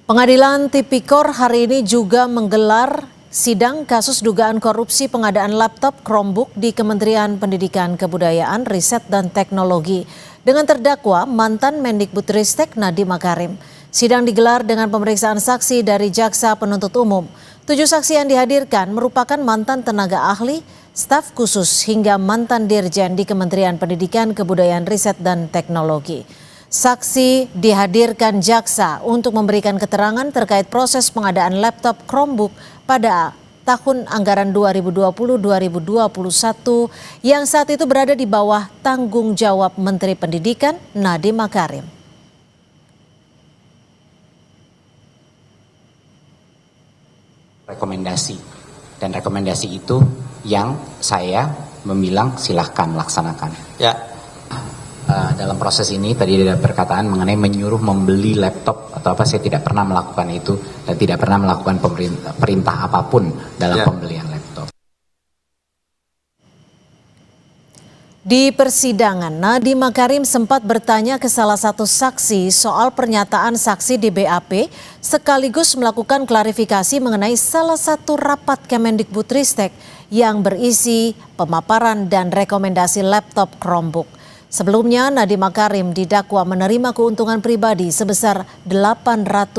Pengadilan Tipikor hari ini juga menggelar sidang kasus dugaan korupsi pengadaan laptop Chromebook di Kementerian Pendidikan Kebudayaan, Riset dan Teknologi dengan terdakwa mantan Mendikbudristek Nadiem Makarim. Sidang digelar dengan pemeriksaan saksi dari Jaksa Penuntut Umum. 7 saksi yang dihadirkan merupakan mantan tenaga ahli, staf khusus hingga mantan dirjen di Kementerian Pendidikan Kebudayaan, Riset dan Teknologi. Saksi dihadirkan jaksa untuk memberikan keterangan terkait proses pengadaan laptop Chromebook pada tahun anggaran 2020-2021 yang saat itu berada di bawah tanggung jawab Menteri Pendidikan Nadiem Makarim. Dan rekomendasi itu yang saya membilang silahkan laksanakan. Ya. Dalam proses ini tadi ada perkataan mengenai menyuruh membeli laptop atau apa, saya tidak pernah melakukan itu dan tidak pernah melakukan perintah apapun dalam pembelian laptop. Di persidangan, Nadiem Makarim sempat bertanya ke salah satu saksi soal pernyataan saksi di BAP sekaligus melakukan klarifikasi mengenai salah satu rapat Kemendikbudristek yang berisi pemaparan dan rekomendasi laptop Chromebook. Sebelumnya, Nadiem Makarim didakwa menerima keuntungan pribadi sebesar 809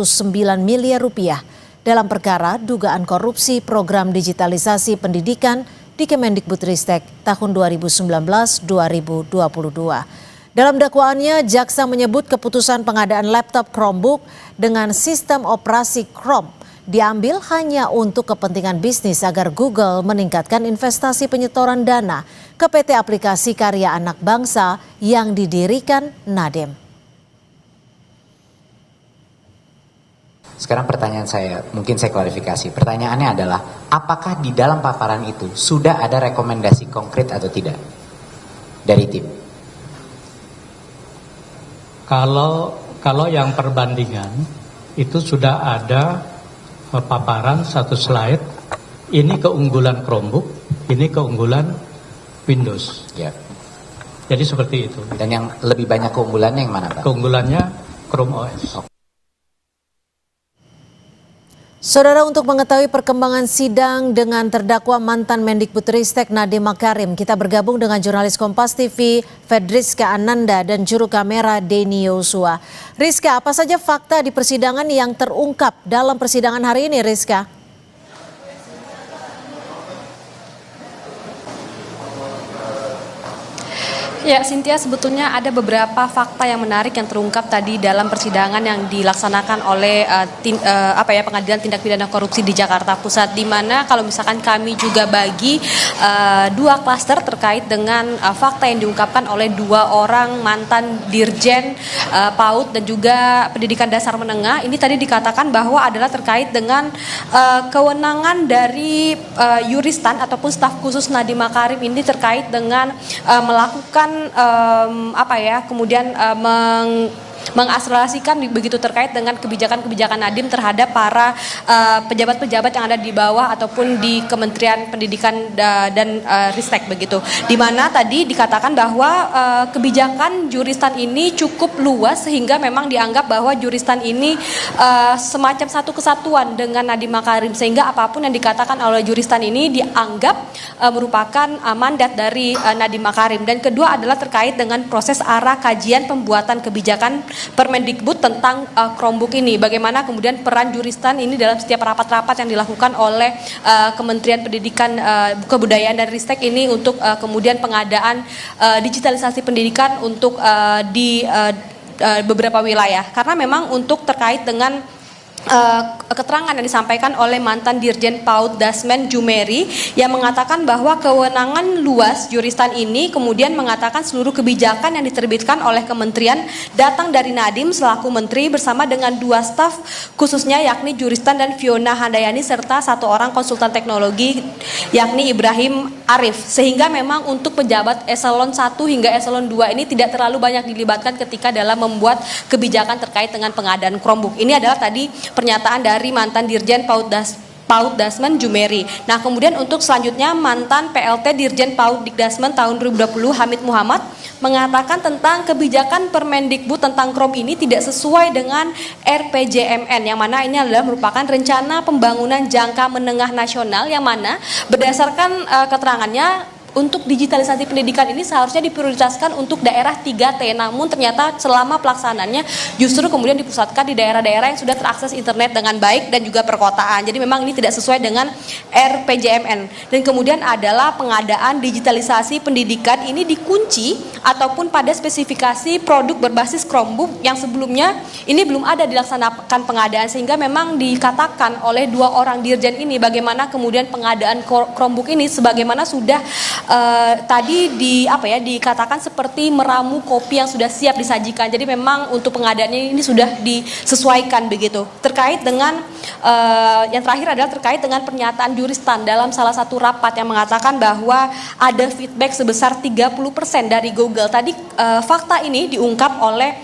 miliar rupiah dalam perkara dugaan korupsi program digitalisasi pendidikan di Kemendikbudristek tahun 2019-2022. Dalam dakwaannya, jaksa menyebut keputusan pengadaan laptop Chromebook dengan sistem operasi Chrome diambil hanya untuk kepentingan bisnis agar Google meningkatkan investasi penyetoran dana ke PT Aplikasi Karya Anak Bangsa yang didirikan Nadiem. Sekarang pertanyaan saya, mungkin saya klarifikasi. Pertanyaannya adalah, apakah di dalam paparan itu sudah ada rekomendasi konkret atau tidak dari tim? Kalau yang perbandingan itu sudah ada paparan satu slide, ini keunggulan Chromebook, ini keunggulan Windows. Ya. Jadi seperti itu. Dan yang lebih banyak keunggulannya yang mana, Pak? Keunggulannya Chrome OS. Saudara, untuk mengetahui perkembangan sidang dengan terdakwa mantan Mendikbudristek Nadiem Makarim, kita bergabung dengan jurnalis Kompas TV Fedriska Ananda dan juru kamera Denny Yosua. Rizka, apa saja fakta di persidangan yang terungkap dalam persidangan hari ini, Rizka? Ya, Cynthia, sebetulnya ada beberapa fakta yang menarik yang terungkap tadi dalam persidangan yang dilaksanakan oleh Pengadilan Tindak Pidana Korupsi di Jakarta Pusat, di mana kalau misalkan kami juga bagi dua klaster terkait dengan fakta yang diungkapkan oleh dua orang mantan dirjen PAUD dan juga pendidikan dasar menengah. Ini tadi dikatakan bahwa adalah terkait dengan kewenangan dari yuristan ataupun staf khusus Nadiem Makarim ini terkait dengan melakukan kemudian mengasosiasikan begitu terkait dengan kebijakan-kebijakan Nadiem terhadap para pejabat-pejabat yang ada di bawah ataupun di Kementerian Pendidikan dan Ristek begitu. Di mana tadi dikatakan bahwa kebijakan juristan ini cukup luas sehingga memang dianggap bahwa juristan ini semacam satu kesatuan dengan Nadiem Makarim, sehingga apapun yang dikatakan oleh juristan ini dianggap merupakan mandat dari Nadiem Makarim. Dan kedua adalah terkait dengan proses arah kajian pembuatan kebijakan Permendikbud tentang Chromebook ini. Bagaimana kemudian peran juristan ini dalam setiap rapat-rapat yang dilakukan oleh Kementerian Pendidikan Kebudayaan dan Ristek ini untuk kemudian pengadaan digitalisasi pendidikan untuk di beberapa wilayah. Karena memang untuk terkait dengan keterangan yang disampaikan oleh mantan Dirjen PAUD Dasmen Jumeri yang mengatakan bahwa kewenangan luas juristan ini kemudian mengatakan seluruh kebijakan yang diterbitkan oleh kementerian datang dari Nadiem selaku menteri bersama dengan dua staf khususnya yakni juristan dan Fiona Handayani serta satu orang konsultan teknologi yakni Ibrahim Arif, sehingga memang untuk pejabat eselon 1 hingga eselon 2 ini tidak terlalu banyak dilibatkan ketika dalam membuat kebijakan terkait dengan pengadaan Chromebook. Ini adalah tadi pernyataan dari mantan Dirjen PAUD PAUD Dasmen Jumeri. Nah, kemudian untuk selanjutnya mantan PLT Dirjen PAUD Dikdasmen tahun 2020 Hamid Muhammad mengatakan tentang kebijakan Permendikbud tentang KROM ini tidak sesuai dengan RPJMN, yang mana ini adalah merupakan rencana pembangunan jangka menengah nasional, yang mana berdasarkan keterangannya untuk digitalisasi pendidikan ini seharusnya diprioritaskan untuk daerah 3T, namun ternyata selama pelaksanaannya justru kemudian dipusatkan di daerah-daerah yang sudah terakses internet dengan baik dan juga perkotaan. Jadi memang ini tidak sesuai dengan RPJMN. Dan kemudian adalah pengadaan digitalisasi pendidikan ini dikunci ataupun pada spesifikasi produk berbasis Chromebook yang sebelumnya ini belum ada dilaksanakan pengadaan, sehingga memang dikatakan oleh 2 orang dirjen ini bagaimana kemudian pengadaan Chromebook ini sebagaimana sudah tadi dikatakan seperti meramu kopi yang sudah siap disajikan. Jadi memang untuk pengadaannya ini sudah disesuaikan begitu. Terkait dengan yang terakhir adalah terkait dengan pernyataan Juristan dalam salah satu rapat yang mengatakan bahwa ada feedback sebesar 30% dari Google. Tadi fakta ini diungkap oleh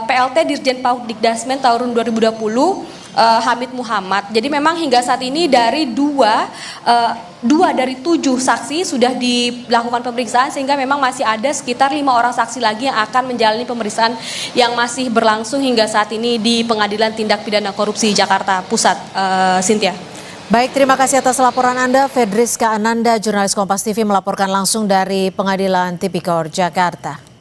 PLT Dirjen PAUD Dikdasmen tahun 2020 Hamid Muhammad. Jadi memang hingga saat ini dari dua dari 7 saksi sudah dilakukan pemeriksaan, sehingga memang masih ada sekitar 5 orang saksi lagi yang akan menjalani pemeriksaan yang masih berlangsung hingga saat ini di Pengadilan Tindak Pidana Korupsi Jakarta Pusat. Cynthia. Baik, terima kasih atas laporan Anda. Fedriska Ananda, jurnalis Kompas TV melaporkan langsung dari Pengadilan Tipikor Jakarta.